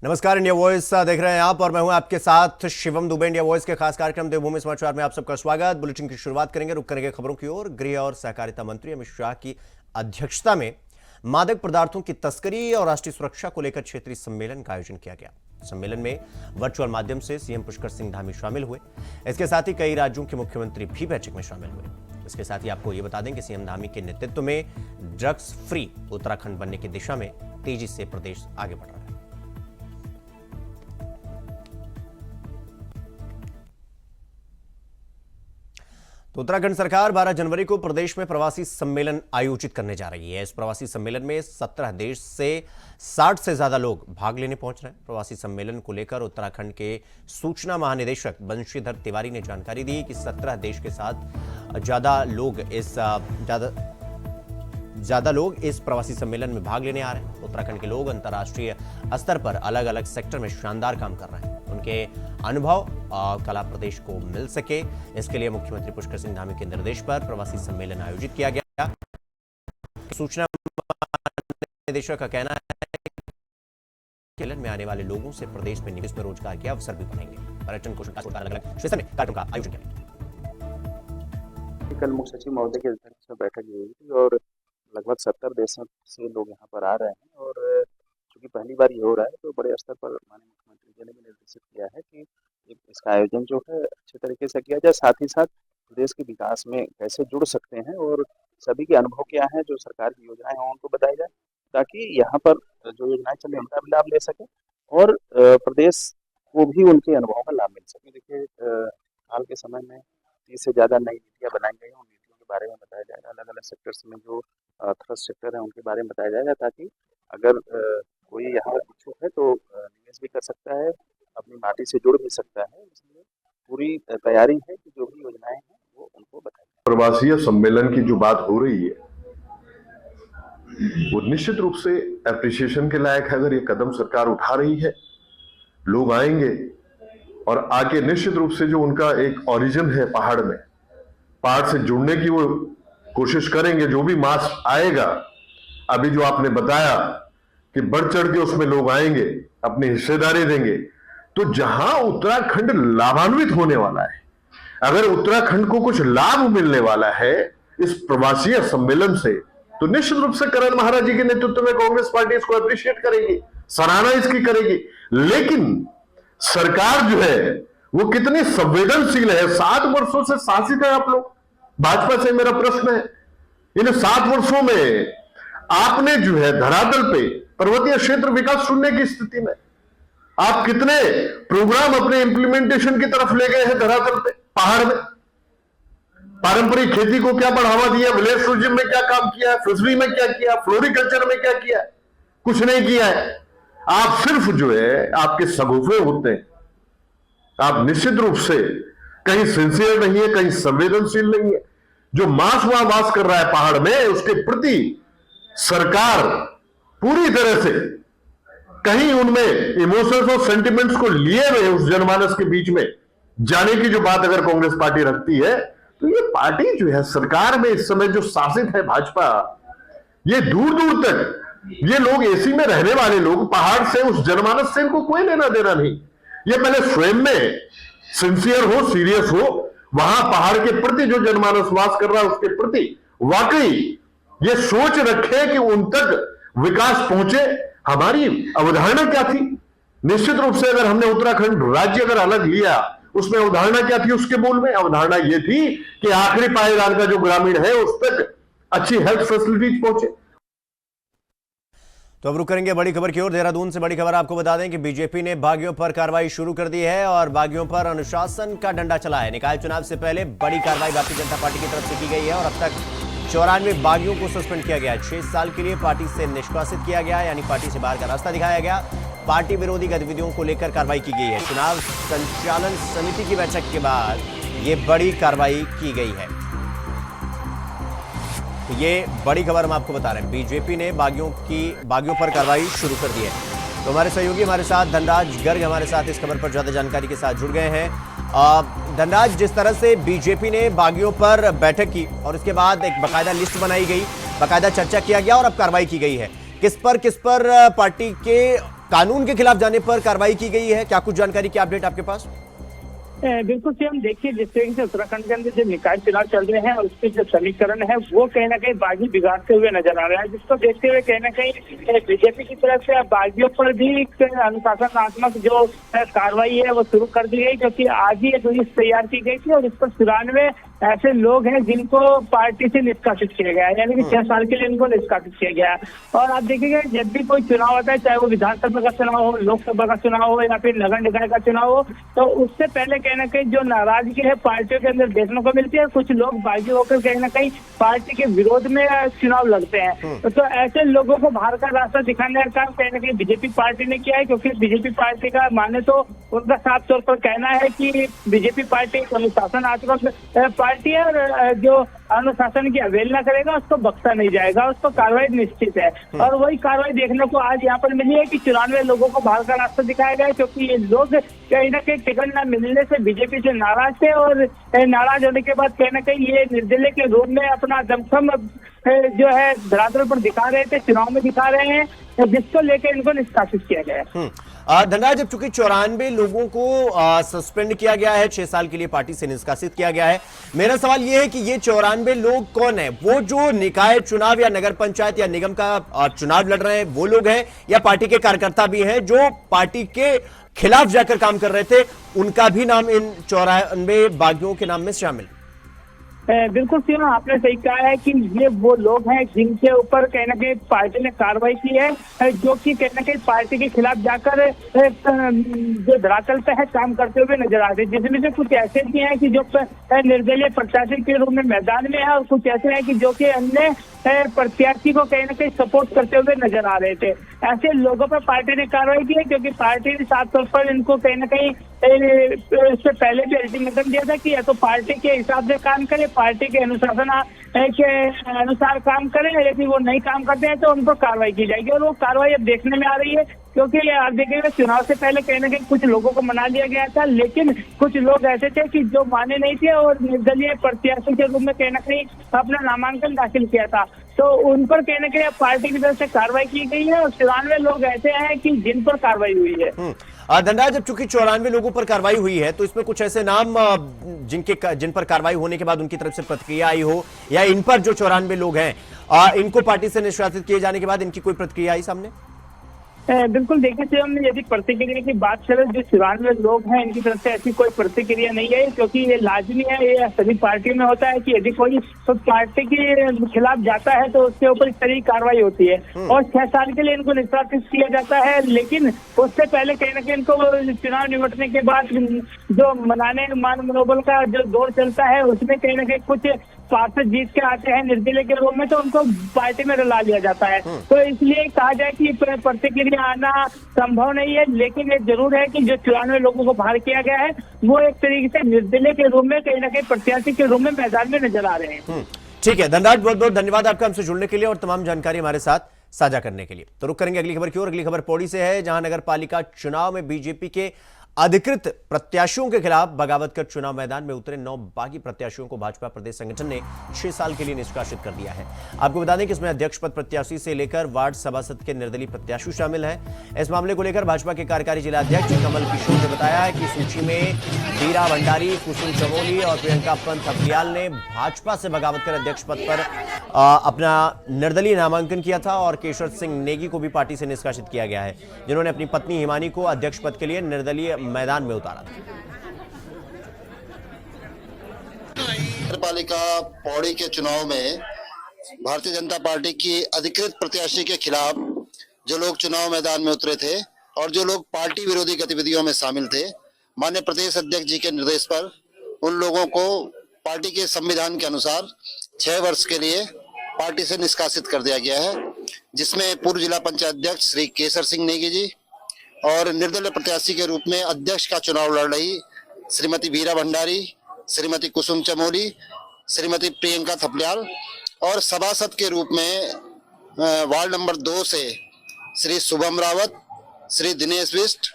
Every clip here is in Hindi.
नमस्कार, इंडिया वॉइस देख रहे हैं आप और मैं हूं आपके साथ शिवम दुबे। इंडिया वॉइस के खास कार्यक्रम देवभूमि समाचार में आप सबका स्वागत। बुलेटिन की शुरुआत करेंगे, रुक करेंगे खबरों की ओर। गृह और सहकारिता मंत्री अमित शाह की अध्यक्षता में मादक पदार्थों की तस्करी और राष्ट्रीय सुरक्षा को लेकर क्षेत्रीय सम्मेलन का आयोजन किया गया। सम्मेलन में वर्चुअल माध्यम से सीएम पुष्कर सिंह धामी शामिल हुए। इसके साथ ही कई राज्यों के मुख्यमंत्री भी बैठक में शामिल हुए। इसके साथ ही आपको यह बता दें कि सीएम धामी के नेतृत्व में ड्रग्स फ्री उत्तराखंड बनने की दिशा में तेजी से प्रदेश आगे बढ़ रहा है। तो उत्तराखंड सरकार 12 जनवरी को प्रदेश में प्रवासी सम्मेलन आयोजित करने जा रही है। इस प्रवासी सम्मेलन में 17 देश से 60 से ज्यादा लोग भाग लेने पहुंच रहे हैं। प्रवासी सम्मेलन को लेकर उत्तराखंड के सूचना महानिदेशक बंशीधर तिवारी ने जानकारी दी कि 17 देश के साथ ज्यादा लोग इस प्रवासी सम्मेलन में भाग लेने आ रहे हैं। उत्तराखंड के लोग अंतर्राष्ट्रीय स्तर पर अलग अलग सेक्टर में शानदार काम कर रहे हैं। उनके अनुभव और कला प्रदेश को मिल सके, इसके लिए मुख्यमंत्री पुष्कर सिंह धामी के निर्देश पर प्रवासी सम्मेलन आयोजित किया गया। सूचना निदेशक का कहना है कि सम्मेलन में आने वाले लोगों से प्रदेश में निवेश में रोजगार के अवसर भी बढ़ेंगे। पर्यटन को अलग अलग क्षेत्र में कार्यक्रम का आयोजन किया गया। कल मुख्य सचिव महोदय की अध्यक्षता में बैठक हुई थी और लगभग 70 देशों से लोग यहाँ पर आ रहे हैं और चूंकि पहली बार ये हो रहा है तो बड़े स्तर पर माननीय मुख्यमंत्री जी ने भी निर्देशित किया है कि इसका आयोजन जो है अच्छे तरीके से किया जाए। साथ ही साथ प्रदेश के विकास में कैसे जुड़ सकते हैं और सभी के अनुभव क्या हैं, जो सरकार की योजनाएं हैं उनको बताया जाए ताकि यहाँ पर जो योजनाएं चल रही उनका भी लाभ ले सके और प्रदेश को भी उनके अनुभवों का लाभ मिल सके। देखिए हाल के समय में 30 से ज़्यादा नई नीतियाँ बनाई गई हैं, उन नीतियों के बारे में बताया जाएगा। अलग अलग सेक्टर्स में जो थ्रस्ट सेक्टर है उनके बारे में बताया जाएगा ताकि अगर कोई यहाँ इच्छुक है तो निवेश भी कर सकता है, अपनी माटी से जुड़ भी सकता है। इसलिए पूरी तैयारी है कि जो भी योजनाएं हैं वो उनको बताएं। प्रवासी सम्मेलन की जो बात हो रही है वो निश्चित रूप से एप्रिसिएशन के लायक है। अगर ये कदम सरकार उठा रही है, लोग आएंगे और आके निश्चित रूप से जो उनका एक ओरिजिन है पहाड़ में, पहाड़ से जुड़ने की वो कोशिश करेंगे। जो भी मास आएगा, अभी जो आपने बताया कि बढ़ चढ़ के उसमें लोग आएंगे, अपनी हिस्सेदारी देंगे, तो जहां उत्तराखंड लाभान्वित होने वाला है, अगर उत्तराखंड को कुछ लाभ मिलने वाला है इस प्रवासी सम्मेलन से, तो निश्चित रूप से करण महाराज जी के नेतृत्व में कांग्रेस पार्टी इसको अप्रिशिएट करेगी, सराहना इसकी करेगी। लेकिन सरकार जो है वो कितनी संवेदनशील है। 7 वर्षों से शासित है आप लोग, भाजपा से मेरा प्रश्न है, इन 7 वर्षों में आपने जो है धरातल पे पर्वतीय क्षेत्र विकास शून्य की स्थिति में आप कितने प्रोग्राम अपने इंप्लीमेंटेशन की तरफ ले गए हैं धरातल पे, पहाड़ में। पारंपरिक खेती को क्या बढ़ावा दिया, विलेज टूरिज्म में क्या काम किया है, फिशरी में क्या किया, फ्लोरिकल्चर में क्या किया है? कुछ नहीं किया है। आप सिर्फ जो है आपके सगुफे होते हैं। आप निश्चित रूप से कहीं सिंसियर नहीं है, कहीं संवेदनशील नहीं है। जो मास वहां वास कर रहा है पहाड़ में, उसके प्रति सरकार पूरी तरह से कहीं उनमें इमोशंस और सेंटिमेंट्स को लिए हुए उस जनमानस के बीच में जाने की जो बात अगर कांग्रेस पार्टी रखती है, तो ये पार्टी जो है सरकार में इस समय जो शासित है भाजपा, ये दूर दूर तक ये लोग एसी में रहने वाले लोग, पहाड़ से उस जनमानस से इनको कोई लेना देना नहीं। ये पहले स्वयं में सिंसियर हो, सीरियस हो, वहां पहाड़ के प्रति जो जनमानस वास कर रहा है उसके प्रति वाकई ये सोच रखे कि उन तक विकास पहुंचे। हमारी अवधारणा क्या थी? निश्चित रूप से अगर हमने उत्तराखंड राज्य अगर अलग लिया, उसमें अवधारणा क्या थी? उसके मूल में अवधारणा ये थी कि आखिरी पायदान का जो ग्रामीण है उस तक अच्छी हेल्थ फैसिलिटीज पहुंचे। तो अब रुक करेंगे बड़ी खबर की ओर। देहरादून से बड़ी खबर आपको बता दें कि बीजेपी ने बागियों पर कार्रवाई शुरू कर दी है और बागियों पर अनुशासन का डंडा चला है। निकाय चुनाव से पहले बड़ी कार्रवाई भारतीय जनता पार्टी की तरफ से की गई है और अब तक 94 बागियों को सस्पेंड किया गया है। 6 साल के लिए पार्टी से निष्कासित किया गया, यानी पार्टी से बाहर का रास्ता दिखाया गया। पार्टी विरोधी गतिविधियों को लेकर कार्रवाई की गई है। चुनाव संचालन समिति की बैठक के बाद ये बड़ी कार्रवाई की गई है। ये बड़ी खबर हम आपको बता रहे हैं। बीजेपी ने बागियों पर कार्रवाई शुरू कर दी है। तो हमारे सहयोगी हमारे साथ धनराज गर्ग हमारे साथ इस खबर पर ज्यादा जानकारी के साथ जुड़ गए हैं। धनराज, जिस तरह से बीजेपी ने बागियों पर बैठक की और उसके बाद एक बकायदा लिस्ट बनाई गई, बकायदा चर्चा किया गया और अब कार्रवाई की गई है, किस पर पार्टी के कानून के खिलाफ जाने पर कार्रवाई की गई है? क्या कुछ जानकारी की अपडेट आपके पास? बिल्कुल से हम देखिए, जिस तरीके से उत्तराखंड के अंदर जो निकाय चुनाव चल रहे हैं और उसके जो समीकरण है वो कहीं ना कहीं बागी बिगाड़ते हुए नजर आ रहे हैं, जिसको देखते हुए कहीं ना कहीं बीजेपी की तरफ से बागियों पर भी एक अनुशासनात्मक जो कार्रवाई है वो शुरू कर दी गई, क्योंकि आज ही एक लिस्ट तैयार की गई थी और इस पर 94 ऐसे लोग हैं जिनको पार्टी से निष्कासित किया गया है, यानी कि 6 साल के लिए इनको निष्कासित किया गया है। और आप देखिएगा, जब भी कोई चुनाव होता है, चाहे वो विधानसभा का चुनाव हो, लोकसभा का चुनाव हो या फिर नगर निकाय का चुनाव हो, तो उससे पहले कहीं ना कहीं जो नाराजगी है पार्टियों के अंदर देखने को मिलती है। कुछ लोग बागी होकर कहीं ना कहीं पार्टी के विरोध में चुनाव लड़ते हैं, तो ऐसे लोगों को बाहर का रास्ता दिखाने का काम कहीं ना कहीं बीजेपी पार्टी ने किया है, क्योंकि बीजेपी पार्टी का माने तो उनका साफ तौर पर कहना है कि बीजेपी पार्टी एक अनुशासनात्मक पार्टी है और जो अनुशासन की अवहेलना करेगा उसको बख्शा नहीं जाएगा, उसको कार्रवाई निश्चित है। और वही कार्रवाई देखने को आज यहाँ पर मिली है कि 94 लोगों को बाहर का रास्ता दिखाया गया है, क्योंकि ये लोग कहीं ना कहीं टिकट न मिलने से बीजेपी से नाराज थे और नाराज होने के बाद कहीं ना कहीं ये निर्दलीय के रूप में अपना दमखम जो है धरातल पर दिखा रहे थे, चुनाव में दिखा रहे हैं, जिसको लेकर इनको निष्कासित किया गया है। धनराज, जब चूंकि 94 लोगों को सस्पेंड किया गया है, 6 साल के लिए पार्टी से निष्कासित किया गया है, मेरा सवाल यह है कि ये 94 लोग कौन है? वो जो निकाय चुनाव या नगर पंचायत या निगम का चुनाव लड़ रहे हैं वो लोग हैं, या पार्टी के कार्यकर्ता भी हैं जो पार्टी के खिलाफ जाकर काम कर रहे थे, उनका भी नाम इन 94 बागियों के नाम में शामिल? बिल्कुल सीमा, आपने सही कहा है कि ये वो लोग हैं जिनके ऊपर कहीं ना कहीं पार्टी ने कार्रवाई की है, जो कि कहीं ना कहीं पार्टी के खिलाफ जाकर जो धरातल पे है काम करते हुए नजर आ रहे हैं, जिसमें से कुछ ऐसे भी हैं कि जो निर्दलीय प्रत्याशी के रूप में मैदान में है और कुछ ऐसे हैं कि जो कि अन्य प्रत्याशी को कहीं ना कहीं सपोर्ट करते हुए नजर आ रहे थे। ऐसे लोगों पर पार्टी ने कार्रवाई की है, क्योंकि पार्टी ने साफ तौर पर इनको कहीं ना कहीं इससे पहले भी अल्टीमेटम दिया था कि या तो पार्टी के हिसाब से काम करे, पार्टी के अनुशासन के अनुसार काम करें, यदि वो नहीं काम करते हैं तो उन पर कार्रवाई की जाएगी। और वो कार्रवाई अब देखने में आ रही है, क्योंकि आप देखिएगा चुनाव से पहले कहीं ना कहीं कुछ लोगों को मना लिया गया था, लेकिन कुछ लोग ऐसे थे कि जो माने नहीं थे और निर्दलीय प्रत्याशी के रूप में कहीं ना कहीं अपना नामांकन दाखिल किया था, तो उन पर कहीं ना कहीं पार्टी की तरफ से कार्रवाई की गई है और 94 लोग ऐसे हैं कि जिन पर कार्रवाई हुई है। धनराज, जब चूंकि 94 लोगों पर कार्रवाई हुई है, तो इसमें कुछ ऐसे नाम जिन पर कार्रवाई होने के बाद उनकी तरफ से प्रतिक्रिया आई हो, या इन पर जो 94 लोग हैं इनको पार्टी से निष्कासित किए जाने के बाद इनकी कोई प्रतिक्रिया आई सामने? बिल्कुल, देखिए से हमने यदि प्रतिक्रिया की बात करें, जो 94 लोग हैं इनकी तरफ से ऐसी कोई प्रतिक्रिया नहीं है, क्योंकि ये लाजमी है, ये सभी पार्टियों में होता है कि यदि कोई तो पार्टी के खिलाफ जाता है तो उसके ऊपर इस तरह की कार्रवाई होती है और 6 साल के लिए इनको निष्कासित किया जाता है। लेकिन उससे पहले कहीं ना कहीं इनको चुनाव निपटने के बाद जो मनाने मान मनोबल का जो दौर चलता है, उसमें कहीं ना कहीं कुछ पार्षद जीत के आते हैं निर्दलीय के रूप में, तो उनको पार्टी में रला लिया जाता है। तो इसलिए कहा जाए कि प्रतिक्रिया आना संभव नहीं है, लेकिन ये जरूर है कि जो 94 लोगों को बाहर किया गया है वो एक तरीके से निर्दलीय के रूप में कहीं ना कहीं प्रत्याशी के रूप में मैदान में नजर आ रहे हैं। ठीक है धनराज, बहुत बहुत धन्यवाद आपका हमसे जुड़ने के लिए और तमाम जानकारी हमारे साथ साझा करने के लिए। तो रुक करेंगे अगली खबर की ओर। अगली खबर पौड़ी से है, जहां नगर पालिका चुनाव में बीजेपी के अधिकृत प्रत्याशियों के खिलाफ बगावत कर चुनाव मैदान में उतरे 9 बागी प्रत्याशियों को भाजपा प्रदेश संगठन ने 6 साल के लिए निष्कासित कर दिया है। आपको बता दें कि इसमें अध्यक्ष पद प्रत्याशी से लेकर वार्ड सभासद के निर्दलीय प्रत्याशी शामिल हैं। इस मामले को लेकर भाजपा के कार्यकारी जिला अध्यक्ष कमल किशोर ने बताया है कि सूची में बीरा भंडारी, कुसुम चमोली और प्रियंका पंत हफलियाल ने भाजपा से बगावत कर अध्यक्ष पद पर अपना निर्दलीय नामांकन किया था और केशर सिंह नेगी को भी पार्टी से निष्कासित किया गया है, जिन्होंने अपनी पत्नी हिमानी को अध्यक्ष पद के लिए निर्दलीय मैदान में उतारा था। नगरपालिका पौड़ी के चुनाव में भारतीय जनता पार्टी की अधिकृत प्रत्याशी के खिलाफ जो लोग चुनाव मैदान में उतरे थे और जो लोग पार्टी विरोधी गतिविधियों में शामिल थे, माननीय प्रदेश अध्यक्ष जी के निर्देश पर उन लोगों को पार्टी के संविधान के अनुसार 6 वर्ष के लिए पार्टी से निष्कासित कर दिया गया है, जिसमें पूर्व जिला पंचायत अध्यक्ष श्री केशर सिंह नेगी जी और निर्दलीय प्रत्याशी के रूप में अध्यक्ष का चुनाव लड़ रही श्रीमती बीरा भंडारी, श्रीमती कुसुम चमोली, श्रीमती प्रियंका थपलियाल और सभासद के रूप में वार्ड नंबर 2 से श्री शुभम रावत, श्री दिनेश बिष्ट,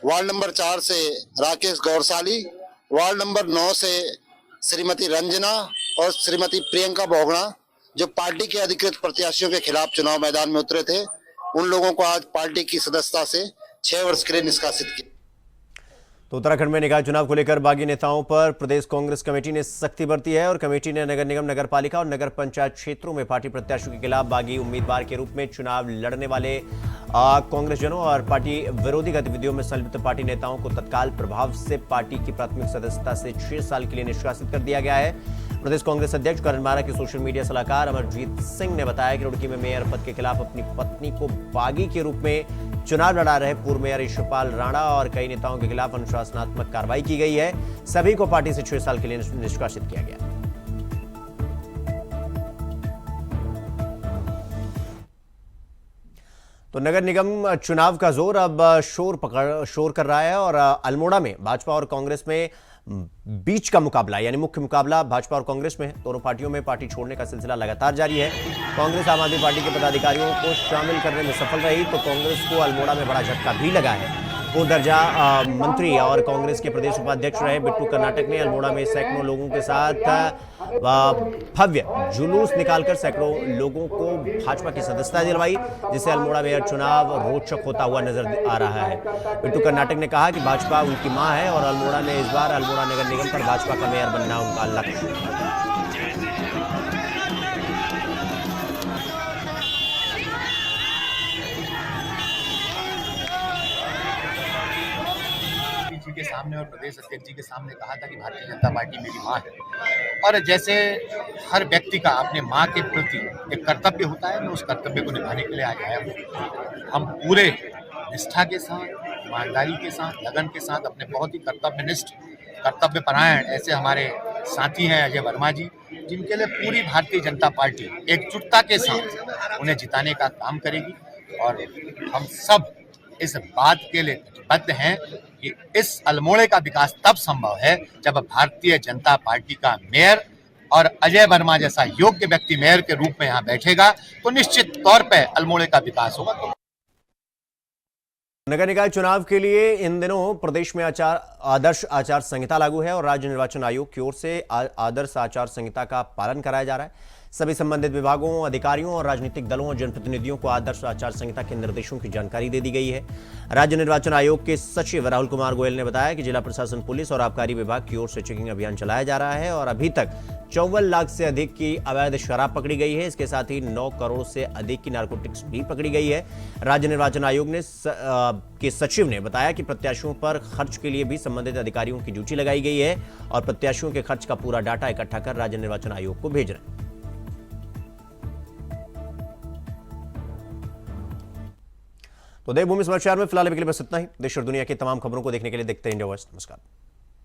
वार्ड नंबर 4 से राकेश गौरसाली, वार्ड नंबर 9 से श्रीमती रंजना और श्रीमती प्रियंका बोगड़ा, जो पार्टी के अधिकृत प्रत्याशियों के खिलाफ चुनाव मैदान में उतरे थे, उन लोगों को आज पार्टी की सदस्यता से 6 वर्ष के लिए निष्कासित किया। तो उत्तराखंड में निकाय चुनाव को लेकर बागी नेताओं पर प्रदेश कांग्रेस कमेटी ने सख्ती बरती है और कमेटी ने नगर निगम, नगर पालिका और नगर पंचायत क्षेत्रों में पार्टी प्रत्याशियों के खिलाफ बागी उम्मीदवार के रूप में चुनाव लड़ने वाले कांग्रेसजनों और पार्टी विरोधी गतिविधियों में संलिप्त पार्टी नेताओं को तत्काल प्रभाव से पार्टी की प्राथमिक सदस्यता से 6 साल के लिए निष्कासित कर दिया गया है। प्रदेश कांग्रेस अध्यक्ष करण मारा के सोशल मीडिया सलाहकार अमरजीत सिंह ने बताया कि रुड़की में मेयर पद के खिलाफ अपनी पत्नी को बागी के रूप में चुनाव लड़ा रहे पूर्व मेयर ईश्वरपाल राणा और कई नेताओं के खिलाफ अनुशासनात्मक कार्रवाई की गई है। सभी को पार्टी से 6 साल के लिए निष्कासित किया गया। तो नगर निगम चुनाव का जोर अब शोर कर रहा है और अल्मोड़ा में भाजपा और कांग्रेस में बीच का मुकाबला यानी मुख्य मुकाबला भाजपा और कांग्रेस में है। दोनों पार्टियों में पार्टी छोड़ने का सिलसिला लगातार जारी है। कांग्रेस आम आदमी पार्टी के पदाधिकारियों को शामिल करने में सफल रही तो कांग्रेस को अल्मोड़ा में बड़ा झटका भी लगा है। पूर्व दर्जा मंत्री और कांग्रेस के प्रदेश उपाध्यक्ष रहे बिट्टू कर्नाटक ने अल्मोड़ा में सैकड़ों लोगों के साथ भव्य जुलूस निकालकर सैकड़ों लोगों को भाजपा की सदस्यता दिलवाई, जिससे अल्मोड़ा मेयर चुनाव रोचक होता हुआ नजर आ रहा है। बिट्टू कर्नाटक ने कहा कि भाजपा उनकी मां है और अल्मोड़ा में इस बार अल्मोड़ा नगर निगम पर भाजपा का मेयर बनना उनका लक्ष्य। के सामने और प्रदेश अध्यक्ष जी के सामने कहा था कि भारतीय जनता पार्टी मेरी माँ है और जैसे हर व्यक्ति का अपने माँ के प्रति एक कर्तव्य होता है, मैं उस कर्तव्य को निभाने के लिए आज आया हूँ। हम पूरे निष्ठा के साथ, ईमानदारी के साथ, लगन के साथ अपने बहुत ही कर्तव्यनिष्ठ, कर्तव्यपरायण ऐसे हमारे साथी हैं अजय वर्मा जी, जिनके लिए पूरी भारतीय जनता पार्टी एकजुटता के साथ उन्हें जिताने का काम करेगी और हम सब इस बात के लिए प्रतिबद्ध हैं कि इस अल्मोड़े का विकास तब संभव है जब भारतीय जनता पार्टी का मेयर और अजय वर्मा जैसा योग्य व्यक्ति मेयर के रूप में यहाँ बैठेगा तो निश्चित तौर पे अल्मोड़े का विकास होगा। नगर निकाय चुनाव के लिए इन दिनों प्रदेश में आदर्श आचार संहिता लागू है और राज्य निर्वाचन आयोग की ओर से आदर्श आचार संहिता का पालन कराया जा रहा है। सभी संबंधित विभागों, अधिकारियों और राजनीतिक दलों और जनप्रतिनिधियों को आदर्श आचार संहिता के निर्देशों की जानकारी दे दी गई है। राज्य निर्वाचन आयोग के सचिव राहुल कुमार गोयल ने बताया कि जिला प्रशासन, पुलिस और आबकारी विभाग की ओर से चेकिंग अभियान चलाया जा रहा है और अभी तक 54 लाख से अधिक की अवैध शराब पकड़ी गई है। इसके साथ ही 9 करोड़ से अधिक की नारकोटिक्स भी पकड़ी गई है। राज्य निर्वाचन आयोग के सचिव ने बताया कि प्रत्याशियों पर खर्च के लिए भी संबंधित अधिकारियों की ड्यूटी लगाई गई है और प्रत्याशियों के खर्च का पूरा डाटा इकट्ठा कर राज्य निर्वाचन आयोग को भेज रहे हैं। तो देवभूमि समाचार में फिलहाल अभी के लिए बस इतना ही। देश और दुनिया की तमाम खबरों को देखने के लिए देखते हैं इंडिया वॉइस। नमस्कार।